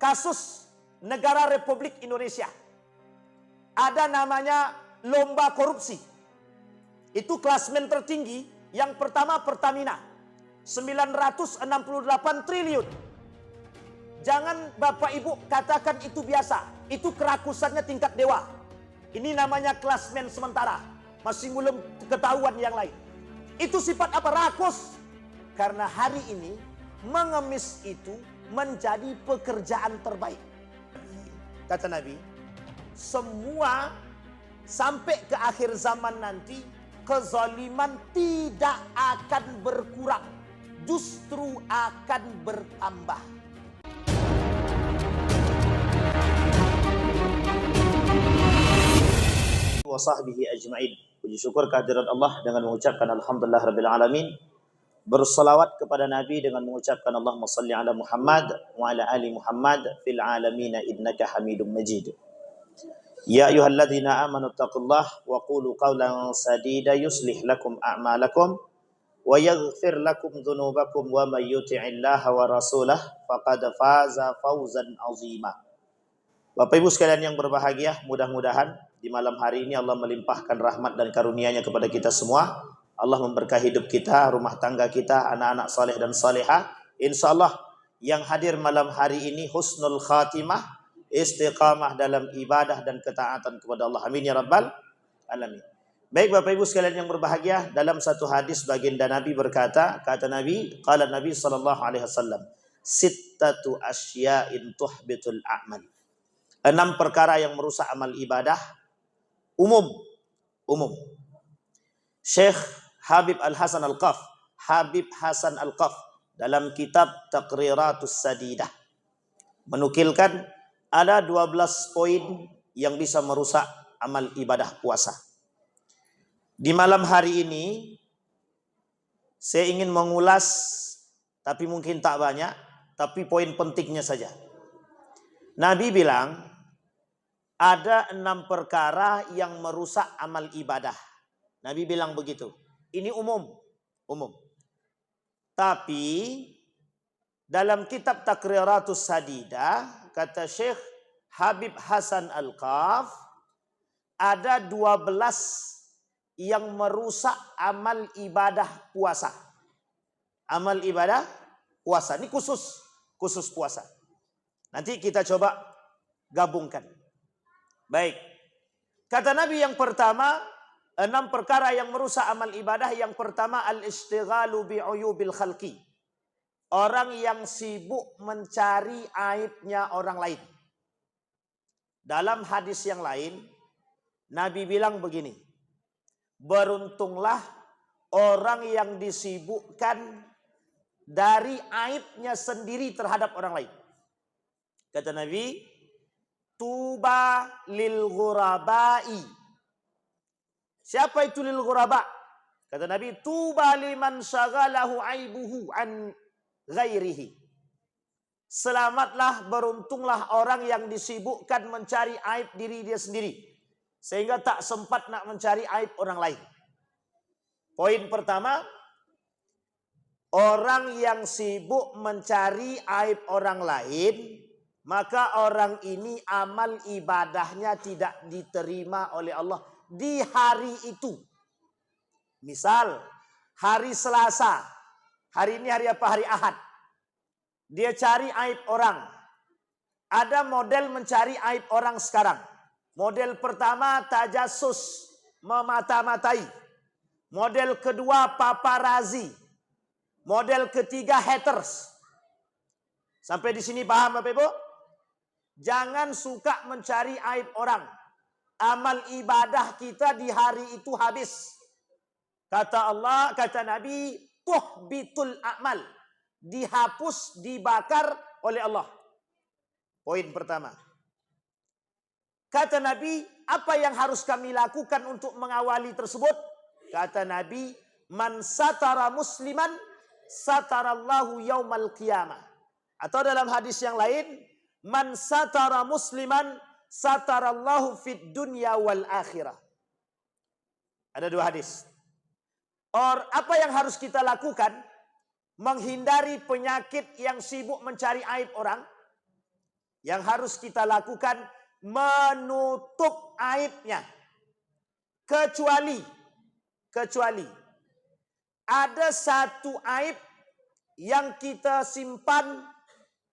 kasus negara Republik Indonesia. Ada namanya lomba korupsi. Itu klasmen tertinggi. Yang pertama Pertamina, 968 triliun. Jangan Bapak Ibu katakan itu biasa. Itu kerakusannya tingkat dewa. Ini namanya klasmen sementara. Masih belum ketahuan yang lain. Itu sifat apa? Rakus. Karena hari ini mengemis itu menjadi pekerjaan terbaik. Kata Nabi, semua sampai ke akhir zaman nanti kezaliman tidak akan berkurang, justru akan bertambah. Wa sahbihi ajma'in. Puji syukur kehadirat Allah dengan mengucapkan alhamdulillah rabbil alamin. Bersalawat kepada Nabi dengan mengucapkan Allahumma salli ala Muhammad wa ala ali Muhammad fil alamin innaka Hamidum Majid. Ya ayyuhalladzina amanu taqullaha wa qulu qawlan sadida yuslih lakum a'malakum wa yaghfir lakum dzunubakum wa may yuti'illaha wa rasulahu faqad faza fawzan 'azima. Bapak Ibu sekalian yang berbahagia, mudah-mudahan di malam hari ini Allah melimpahkan rahmat dan karunia-Nya kepada kita semua. Allah memberkahi hidup kita, rumah tangga kita, anak-anak saleh dan salehah. Insyaallah yang hadir malam hari ini husnul khatimah, istiqamah dalam ibadah dan ketaatan kepada Allah. Amin ya rabbal alamin. Baik Bapak Ibu sekalian yang berbahagia, dalam satu hadis baginda Nabi berkata, kata Nabi, qala Nabi sallallahu alaihi wasallam, sittatu asya'in tuhbitul a'mal. 6 perkara yang merusak amal ibadah umum. Syekh Habib Hasan Al-Qaf dalam kitab Taqriratus Sadidah menukilkan ada 12 poin yang bisa merusak amal ibadah puasa. Di malam hari ini saya ingin mengulas, tapi mungkin tak banyak, tapi poin pentingnya saja. Nabi bilang ada 6 perkara yang merusak amal ibadah. Nabi bilang begitu. Ini umum. Tapi dalam kitab Taqriratus Sadidah kata Syekh Habib Hasan Al-Qaf ada 12 yang merusak amal ibadah puasa. Amal ibadah puasa. Ini khusus puasa. Nanti kita coba gabungkan. Baik. Kata Nabi yang pertama, 6 perkara yang merusak amal ibadah. Yang pertama, al-ishtighalu bi'uyubil khalqi. Orang yang sibuk mencari aibnya orang lain. Dalam hadis yang lain, Nabi bilang begini, beruntunglah orang yang disibukkan dari aibnya sendiri terhadap orang lain. Kata Nabi, tuba lil ghurabai. Siapa itu lil ghuraba? Kata Nabi, tuba liman syaghalahu aibuhu an ghairihi. Selamatlah, beruntunglah orang yang disibukkan mencari aib diri dia sendiri, sehingga tak sempat nak mencari aib orang lain. Poin pertama, orang yang sibuk mencari aib orang lain, maka orang ini amal ibadahnya tidak diterima oleh Allah di hari itu. Misal hari Selasa, hari ini hari apa? Hari Ahad. Dia cari aib orang. Ada model mencari aib orang sekarang. Model pertama tajasus, memata-matai. Model kedua paparazi. Model ketiga haters. Sampai di sini paham Bapak Ibu? Jangan suka mencari aib orang. Amal ibadah kita di hari itu habis. Kata Allah, kata Nabi, tuhbitul a'mal. Dihapus, dibakar oleh Allah. Poin pertama. Kata Nabi, apa yang harus kami lakukan untuk mengawali tersebut? Kata Nabi, man satara musliman satarallahu yaumal qiyamah. Atau dalam hadis yang lain, man satara musliman satarallahu fid dunya wal akhirah. Ada 2 hadis. Apa yang harus kita lakukan? Menghindari penyakit yang sibuk mencari aib orang. Yang harus kita lakukan menutup aibnya. Kecuali ada satu aib yang kita simpan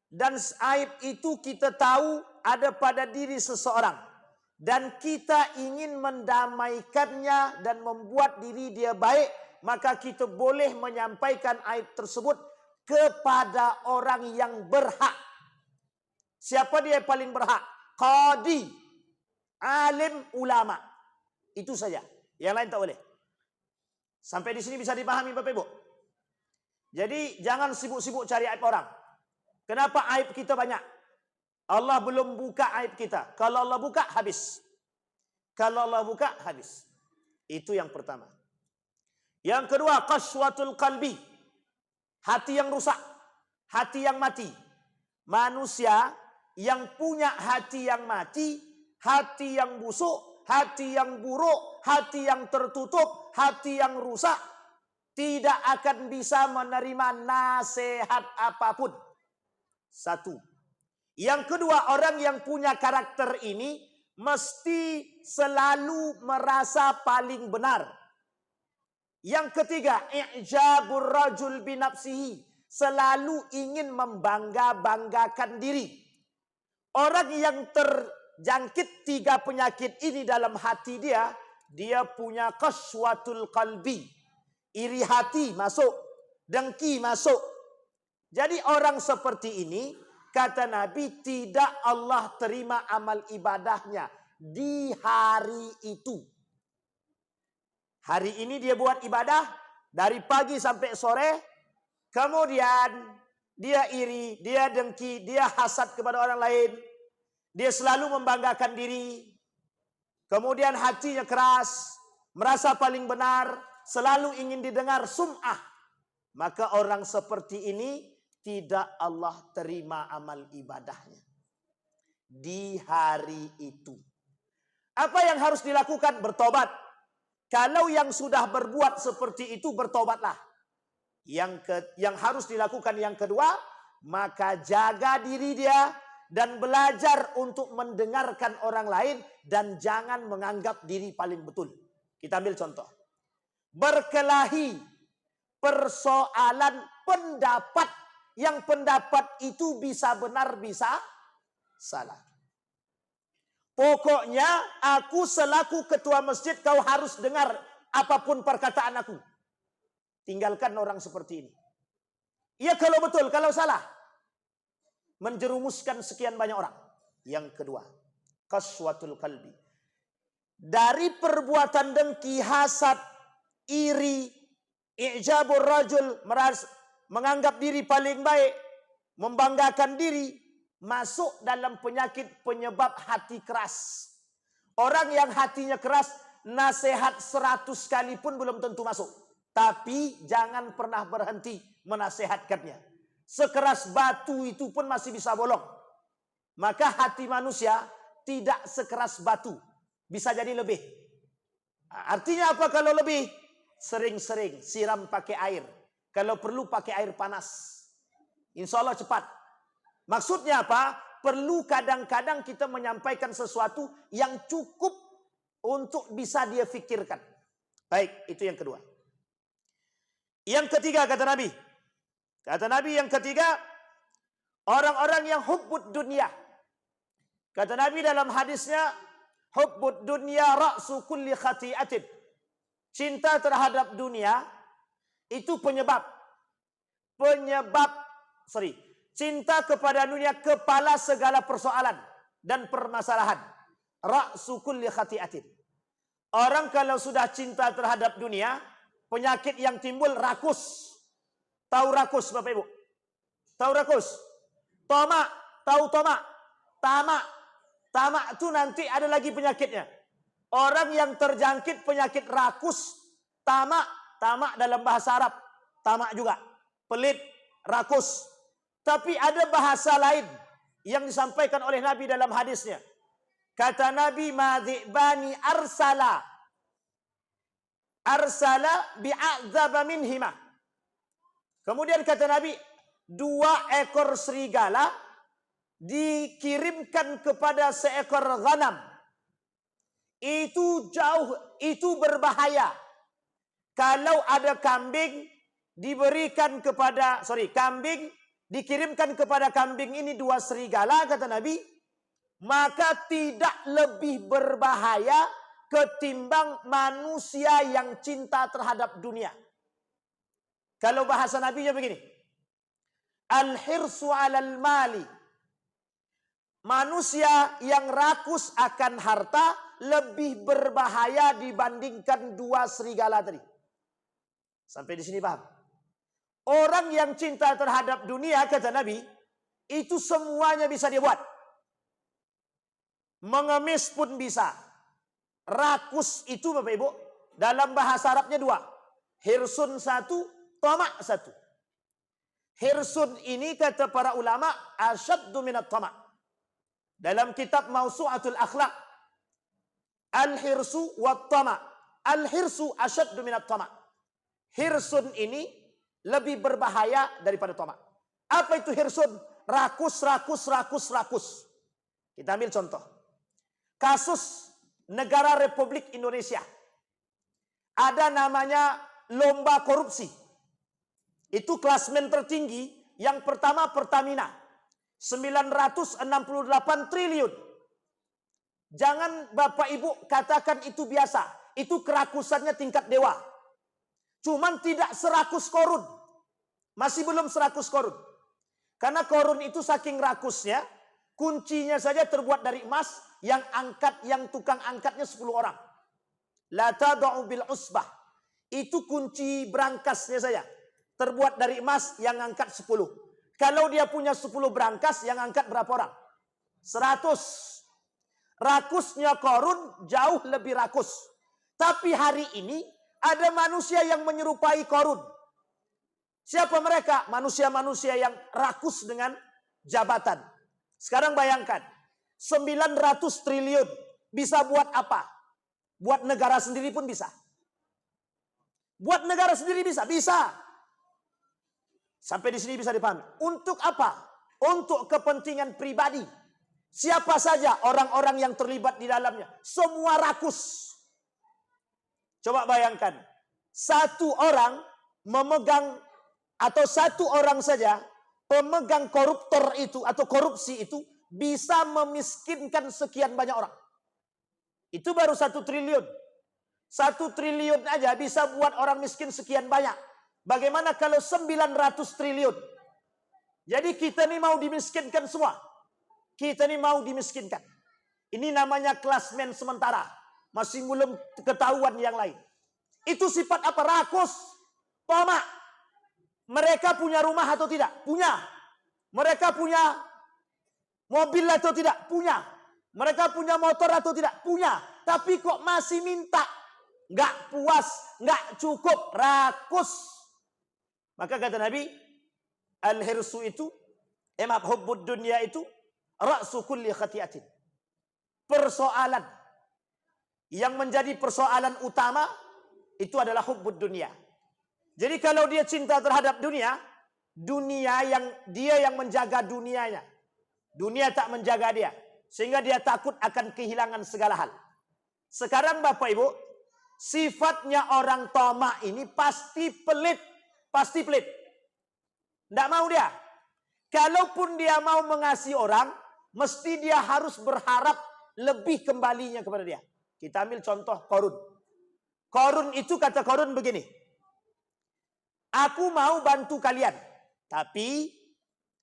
dan aib itu kita tahu ada pada diri seseorang dan kita ingin mendamaikannya dan membuat diri dia baik, maka kita boleh menyampaikan aib tersebut kepada orang yang berhak. Siapa dia yang paling berhak? Qadi, alim, ulama. Itu saja. Yang lain tak boleh. Sampai di sini bisa dipahami Bapak Ibu? Jadi jangan sibuk-sibuk cari aib orang. Kenapa aib kita banyak? Allah belum buka aib kita. Kalau Allah buka, habis. Kalau Allah buka, habis. Itu yang pertama. Yang kedua, qaswatul qalbi. Hati yang rusak. Hati yang mati. Manusia yang punya hati yang mati, hati yang busuk, hati yang buruk, hati yang tertutup, hati yang rusak, tidak akan bisa menerima nasihat apapun. Satu. Yang kedua, orang yang punya karakter ini mesti selalu merasa paling benar. Yang ketiga, i'jabur rajul binafsihi, selalu ingin membangga-banggakan diri. Orang yang terjangkit 3 penyakit ini dalam hati dia, dia punya qaswatul qalbi. Iri hati masuk, dengki masuk. Jadi orang seperti ini, kata Nabi, tidak Allah terima amal ibadahnya di hari itu. Hari ini dia buat ibadah dari pagi sampai sore, kemudian dia iri, dia dengki, dia hasad kepada orang lain, dia selalu membanggakan diri, kemudian hatinya keras, merasa paling benar, selalu ingin didengar sum'ah. Maka orang seperti ini tidak Allah terima amal ibadahnya di hari itu. Apa yang harus dilakukan? Bertobat. Kalau yang sudah berbuat seperti itu, bertobatlah. Yang harus dilakukan yang kedua, maka jaga diri dia dan belajar untuk mendengarkan orang lain dan jangan menganggap diri paling betul. Kita ambil contoh. Berkelahi persoalan pendapat, yang pendapat itu bisa benar bisa salah. Pokoknya aku selaku ketua masjid, kau harus dengar apapun perkataan aku. Tinggalkan orang seperti ini. Iya kalau betul, kalau salah, menjerumuskan sekian banyak orang. Yang kedua, qaswatul qalbi. Dari perbuatan dengki, hasad, iri, i'jabur rajul, menganggap diri paling baik, membanggakan diri, masuk dalam penyakit penyebab hati keras. Orang yang hatinya keras, nasihat 100 kali pun belum tentu masuk. Tapi jangan pernah berhenti menasehatkannya. Sekeras batu itu pun masih bisa bolong. Maka hati manusia tidak sekeras batu. Bisa jadi lebih. Artinya apa kalau lebih? Sering-sering siram pakai air. Kalau perlu pakai air panas. Insya Allah cepat. Maksudnya apa? Perlu kadang-kadang kita menyampaikan sesuatu yang cukup untuk bisa dia fikirkan. Baik, itu yang kedua. Yang ketiga kata Nabi. Kata Nabi yang ketiga, orang-orang yang hubbud dunia. Kata Nabi dalam hadisnya, hubbud dunia ra'su kulli khati'atin. Cinta terhadap dunia itu cinta kepada dunia kepala segala persoalan dan permasalahan. Ra'su kulli khati'atin. Orang kalau sudah cinta terhadap dunia, penyakit yang timbul rakus. Tahu rakus Bapak Ibu? Tahu rakus? Tamak. Tahu tamak? Tamak. Tamak itu nanti ada lagi penyakitnya. Orang yang terjangkit penyakit rakus, tamak. Tamak dalam bahasa Arab. Tamak juga. Pelit, rakus. Tapi ada bahasa lain yang disampaikan oleh Nabi dalam hadisnya. Kata Nabi, madhibani arsala bi'adzaba minhima. Kemudian kata Nabi, 2 ekor serigala dikirimkan kepada seekor ghanam, itu jauh, itu berbahaya. Kalau ada kambing diberikan kepada, kambing dikirimkan kepada kambing ini 2 serigala, kata Nabi, maka tidak lebih berbahaya ketimbang manusia yang cinta terhadap dunia. Kalau bahasa Nabi-nya begini, al-hirsu 'alal mali. Manusia yang rakus akan harta lebih berbahaya dibandingkan 2 serigala tadi. Sampai di sini paham? Orang yang cinta terhadap dunia, kata Nabi, itu semuanya bisa dia buat. Mengemis pun bisa. Rakus itu Bapak Ibu, dalam bahasa Arabnya 2. Hirsun 1, tamak 1. Hirsun ini kata para ulama asyaddu minat tamak. Dalam kitab Mausu'atul Akhlaq, al-hirsu wat tamak. Al-hirsu asyaddu minat tamak. Hirsun ini lebih berbahaya daripada tamak. Apa itu hirsun? Rakus. Kita ambil contoh. Kasus negara Republik Indonesia. Ada namanya lomba korupsi. Itu klasmen tertinggi. Yang pertama Pertamina. 968 triliun. Jangan Bapak Ibu katakan itu biasa. Itu kerakusannya tingkat dewa. Cuman tidak serakus Korun. Masih belum serakus Korun. Karena Korun itu saking rakusnya, kuncinya saja terbuat dari emas, yang tukang angkatnya 10 orang. La tada'u bil usbah. Itu kunci berangkasnya saja. Terbuat dari emas, yang angkat 10. Kalau dia punya 10 berangkas, yang angkat berapa orang? 100. Rakusnya Korun jauh lebih rakus. Tapi hari ini ada manusia yang menyerupai Korun. Siapa mereka? Manusia-manusia yang rakus dengan jabatan. Sekarang bayangkan, 900 triliun bisa buat apa? Buat negara sendiri pun bisa. Buat negara sendiri bisa. Sampai di sini bisa dipahami. Untuk apa? Untuk kepentingan pribadi. Siapa saja orang-orang yang terlibat di dalamnya. Semua rakus. Coba bayangkan, satu orang memegang, atau satu orang saja pemegang koruptor itu atau korupsi itu bisa memiskinkan sekian banyak orang. Itu baru 1 triliun. 1 triliun aja bisa buat orang miskin sekian banyak. Bagaimana kalau 900 triliun? Jadi kita ini mau dimiskinkan semua. Kita ini mau dimiskinkan. Ini namanya klasmen sementara. Masih belum ketahuan yang lain. Itu sifat apa? Rakus. Tamak. Mereka punya rumah atau tidak? Punya. Mereka punya mobil atau tidak? Punya. Mereka punya motor atau tidak? Punya. Tapi kok masih minta? Nggak puas. Nggak cukup. Rakus. Maka kata Nabi, al-hirsu itu, hubbud dunya itu, ra'su kulli khati'atin. Persoalan yang menjadi persoalan utama itu adalah hubbud dunia. Jadi kalau dia cinta terhadap dunia, dia yang menjaga dunianya. Dunia tak menjaga dia, sehingga dia takut akan kehilangan segala hal. Sekarang Bapak Ibu, sifatnya orang tamak ini pasti pelit, Tidak mau dia. Kalaupun dia mau mengasihi orang, mesti dia harus berharap lebih kembalinya kepada dia. Kita ambil contoh Korun. Korun itu kata Korun begini. Aku mau bantu kalian. Tapi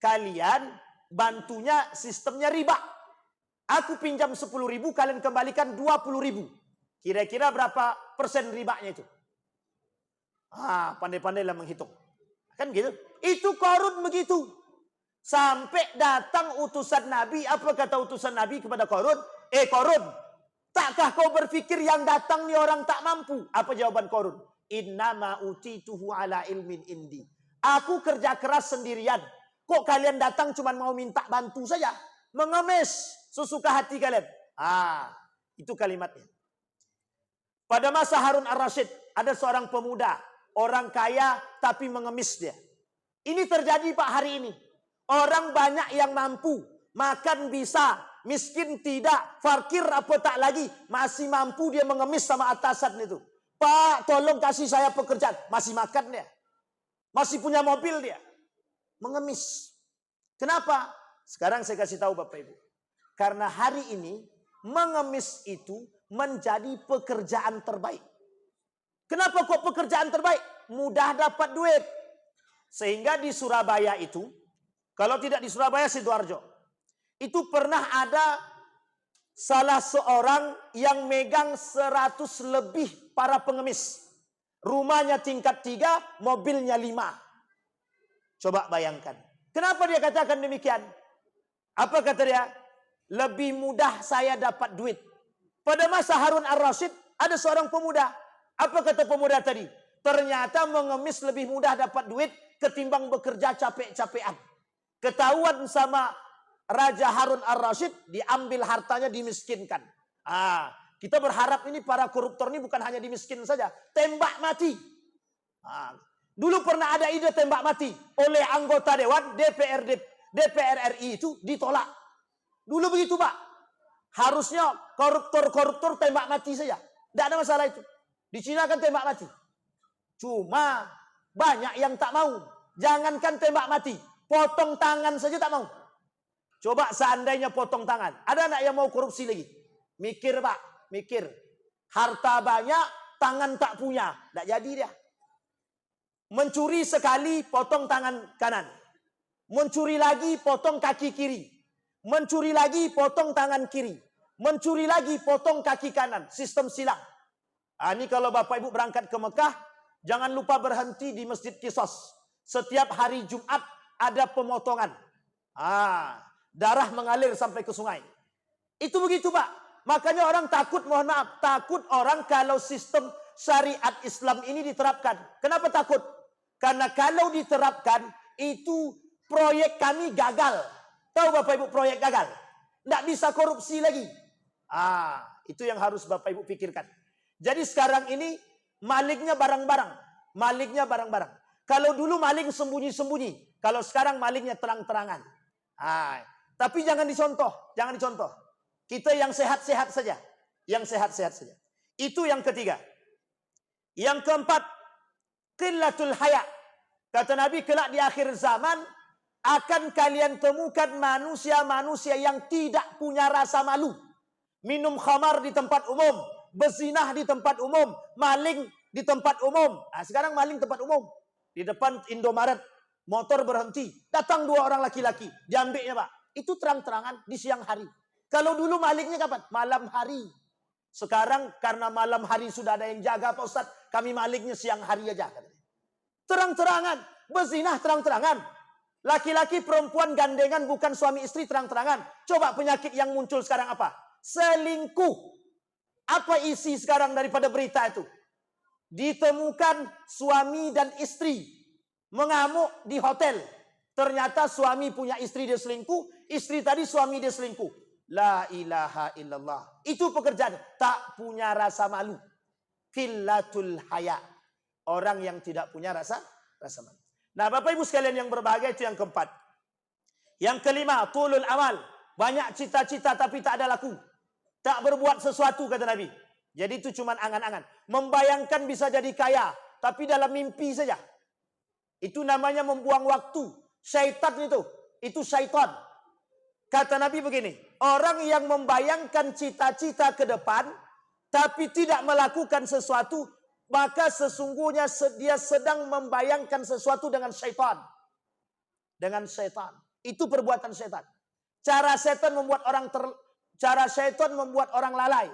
kalian bantunya sistemnya riba. Aku pinjam 10.000, kalian kembalikan 20.000. Kira-kira berapa persen ribanya itu? Pandai-pandailah menghitung. Kan gitu. Itu Korun begitu. Sampai datang utusan Nabi. Apa kata utusan Nabi kepada Korun? Korun, takkah kau berpikir yang datang nih orang tak mampu? Apa jawaban Korun? Innama utituhu ala ilmin indi. Aku kerja keras sendirian. Kok kalian datang cuma mau minta bantu saja? Mengemis sesuka hati kalian. Itu kalimatnya. Pada masa Harun ar-Rasyid, ada seorang pemuda, orang kaya tapi mengemis dia. Ini terjadi Pak hari ini. Orang banyak yang mampu, Makan bisa, miskin tidak, fakir apa tak lagi, masih mampu dia mengemis sama atasan itu. Pak, tolong kasih saya pekerjaan. Masih makan dia. Masih punya mobil dia. Mengemis. Kenapa? Sekarang saya kasih tahu Bapak Ibu. Karena hari ini, mengemis itu menjadi pekerjaan terbaik. Kenapa kok pekerjaan terbaik? Mudah dapat duit. Sehingga di Surabaya itu, kalau tidak di Surabaya, Sidoarjo, itu pernah ada salah seorang yang megang 100 lebih para pengemis. Rumahnya tingkat 3, mobilnya 5. Coba bayangkan. Kenapa dia katakan demikian? Apa kata dia? Lebih mudah saya dapat duit. Pada masa Harun Ar-Rasyid, ada seorang pemuda. Apa kata pemuda tadi? Ternyata mengemis lebih mudah dapat duit ketimbang bekerja capek-capean. Ketahuan sama Raja Harun Ar-Rasyid, diambil hartanya, dimiskinkan. Kita berharap ini para koruptor ini bukan hanya dimiskin saja, tembak mati. Dulu pernah ada ide tembak mati oleh anggota Dewan DPR RI itu ditolak. Dulu begitu Pak. Harusnya koruptor tembak mati saja. Tidak ada masalah itu. Di Cina kan tembak mati. Cuma banyak yang tak mau. Jangankan tembak mati, potong tangan saja tak mau. Coba seandainya potong tangan. Ada anak yang mau korupsi lagi? Mikir Pak, mikir. Harta banyak, tangan tak punya. Tak jadi dia. Mencuri sekali, potong tangan kanan. Mencuri lagi, potong kaki kiri. Mencuri lagi, potong tangan kiri. Mencuri lagi, potong kaki kanan. Sistem silang. Ini kalau Bapak Ibu berangkat ke Mekah, jangan lupa berhenti di Masjid Qisas. Setiap hari Jumat ada pemotongan. Darah mengalir sampai ke sungai. Itu begitu Pak. Makanya orang takut, mohon maaf. Takut orang kalau sistem syariat Islam ini diterapkan. Kenapa takut? Karena kalau diterapkan, itu proyek kami gagal. Tahu Bapak Ibu proyek gagal? Tidak bisa korupsi lagi. Itu yang harus Bapak Ibu pikirkan. Jadi sekarang ini malingnya barang-barang. Malingnya barang-barang. Kalau dulu maling sembunyi-sembunyi. Kalau sekarang malingnya terang-terangan. Tapi jangan dicontoh. Jangan dicontoh. Kita yang sehat-sehat saja. Yang sehat-sehat saja. Itu yang ketiga. Yang keempat, qillatul haya. Kata Nabi, kelak di akhir zaman akan kalian temukan manusia-manusia yang tidak punya rasa malu. Minum khamar di tempat umum, berzinah di tempat umum, maling di tempat umum. Sekarang maling tempat umum. Di depan Indomaret, motor berhenti, datang 2 orang laki-laki, diambilnya Pak. Itu terang-terangan di siang hari. Kalau dulu malingnya kapan? Malam hari. Sekarang karena malam hari sudah ada yang jaga Pak Ustaz, kami malingnya siang hari aja. Terang-terangan, berzinah terang-terangan. Laki-laki perempuan gandengan bukan suami istri terang-terangan. Coba penyakit yang muncul sekarang apa? Selingkuh. Apa isi sekarang daripada berita itu? Ditemukan suami dan istri mengamuk di hotel. Ternyata suami punya istri dia selingkuh, istri tadi suami dia selingkuh. La ilaha illallah. Itu pekerjaan. Tak punya rasa malu. Qillatul haya. Orang yang tidak punya rasa malu. Nah, Bapak Ibu sekalian yang berbahagia, itu yang keempat. Yang kelima, tulul amal. Banyak cita-cita tapi tak ada laku. Tak berbuat sesuatu, kata Nabi. Jadi itu cuma angan-angan. Membayangkan bisa jadi kaya, tapi dalam mimpi saja. Itu namanya membuang waktu. Syaitan itu syaitan. Kata Nabi begini, orang yang membayangkan cita-cita ke depan, tapi tidak melakukan sesuatu, maka sesungguhnya dia sedang membayangkan sesuatu dengan syaitan. Dengan syaitan. Itu perbuatan syaitan. Cara syaitan membuat orang lalai.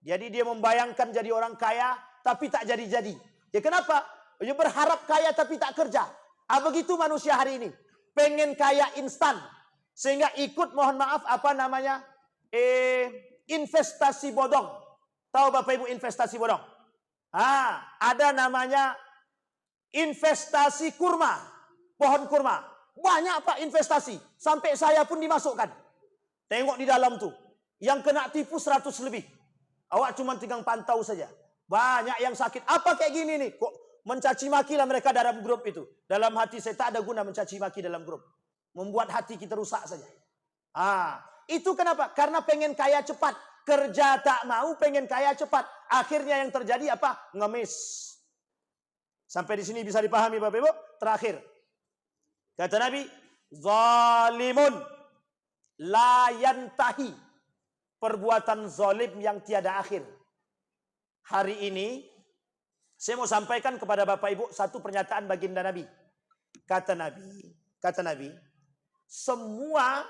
Jadi dia membayangkan jadi orang kaya, tapi tak jadi-jadi. Ya kenapa? Dia berharap kaya tapi tak kerja. Begitu manusia hari ini. Pengen kaya instan. Sehingga ikut, mohon maaf, investasi bodong. Tahu Bapak Ibu investasi bodong? Ada namanya investasi kurma. Pohon kurma. Banyak Pak investasi. Sampai saya pun dimasukkan. Tengok di dalam tuh. Yang kena tipu 100 lebih. Awak cuma tinggal pantau saja. Banyak yang sakit. Apa kayak gini nih? Kok mencaci maki lah mereka dalam grup itu. Dalam hati saya tak ada guna mencaci maki dalam grup. Membuat hati kita rusak saja. Itu kenapa? Karena pengen kaya cepat. Kerja tak mau, pengen kaya cepat. Akhirnya yang terjadi apa? Ngemis. Sampai di sini bisa dipahami Bapak Ibu? Terakhir. Kata Nabi, zalimun la yantahi. Perbuatan zalim yang tiada akhir. Hari ini, saya mau sampaikan kepada Bapak Ibu satu pernyataan baginda Nabi. Kata Nabi, semua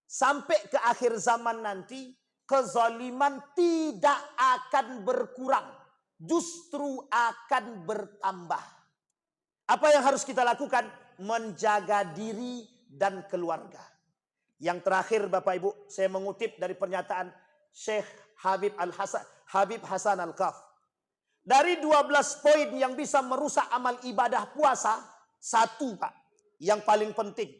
sampai ke akhir zaman nanti, kezaliman tidak akan berkurang. Justru akan bertambah. Apa yang harus kita lakukan? Menjaga diri dan keluarga. Yang terakhir Bapak Ibu, saya mengutip dari pernyataan Syekh Habib Hasan Al-Kaf. Dari 12 poin yang bisa merusak amal ibadah puasa, satu Pak, yang paling penting.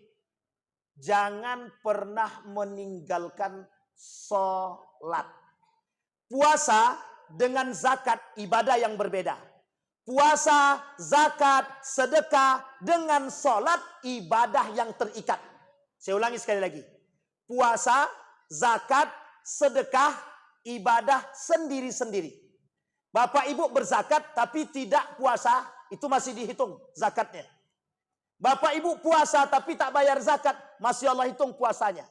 Jangan pernah meninggalkan sholat. Puasa dengan zakat ibadah yang berbeda. Puasa, zakat, sedekah dengan sholat ibadah yang terikat. Saya ulangi sekali lagi. Puasa, zakat, sedekah, ibadah sendiri-sendiri. Bapak Ibu berzakat tapi tidak puasa, itu masih dihitung zakatnya. Bapak Ibu puasa tapi tak bayar zakat, masih Allah hitung puasanya.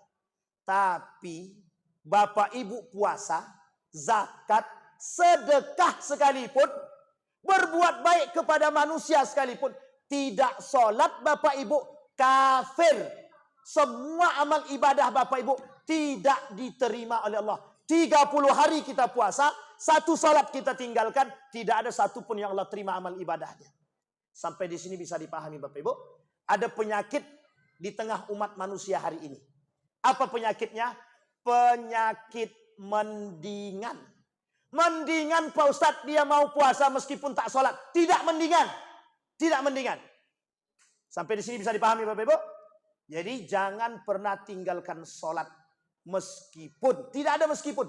Tapi Bapak Ibu puasa, zakat, sedekah sekalipun, berbuat baik kepada manusia sekalipun, tidak sholat Bapak Ibu, kafir. Semua amal ibadah Bapak Ibu tidak diterima oleh Allah. 30 hari kita puasa, satu sholat kita tinggalkan, tidak ada satu pun yang Allah terima amal ibadahnya. Sampai di sini bisa dipahami Bapak Ibu. Ada penyakit di tengah umat manusia hari ini. Apa penyakitnya? Penyakit mendingan. Mendingan Pak Ustadz dia mau puasa meskipun tak sholat. Tidak mendingan. Tidak mendingan. Sampai di sini bisa dipahami Bapak Ibu. Jadi jangan pernah tinggalkan sholat. Meskipun. Tidak ada meskipun.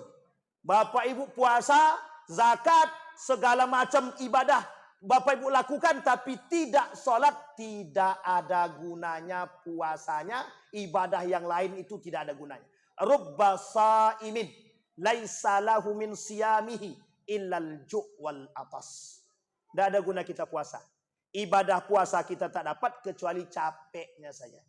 Bapak Ibu puasa, zakat, segala macam ibadah Bapak Ibu lakukan tapi tidak sholat, tidak ada gunanya puasanya. Ibadah yang lain itu tidak ada gunanya. Rubba sa'imin laisa lahu min siyamihi illal ju' wal atas. Tidak ada guna kita puasa. Ibadah puasa kita tak dapat kecuali capeknya saja.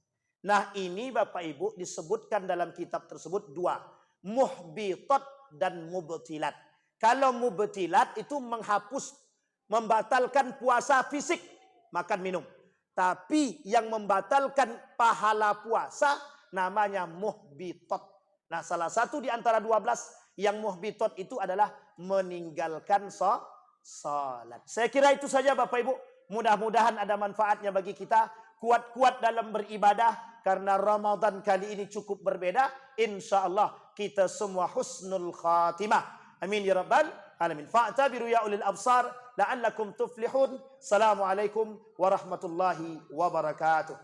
Nah ini Bapak Ibu disebutkan dalam kitab tersebut dua. Muhbitat dan mubtilat. Kalau mubtilat itu menghapus, membatalkan puasa fisik, makan minum. Tapi yang membatalkan pahala puasa namanya muhbitat. Nah salah satu di antara 12 yang muhbitat itu adalah meninggalkan salat. Saya kira itu saja Bapak Ibu. Mudah-mudahan ada manfaatnya bagi kita. Kuat-kuat dalam beribadah. Karena Ramadan kali ini cukup berbeda. Insya Allah kita semua husnul khatimah. Amin ya rabbal alamin. Fa'tabiru ya ulil absar la'allakum tuflihun. Assalamualaikum warahmatullahi wabarakatuh.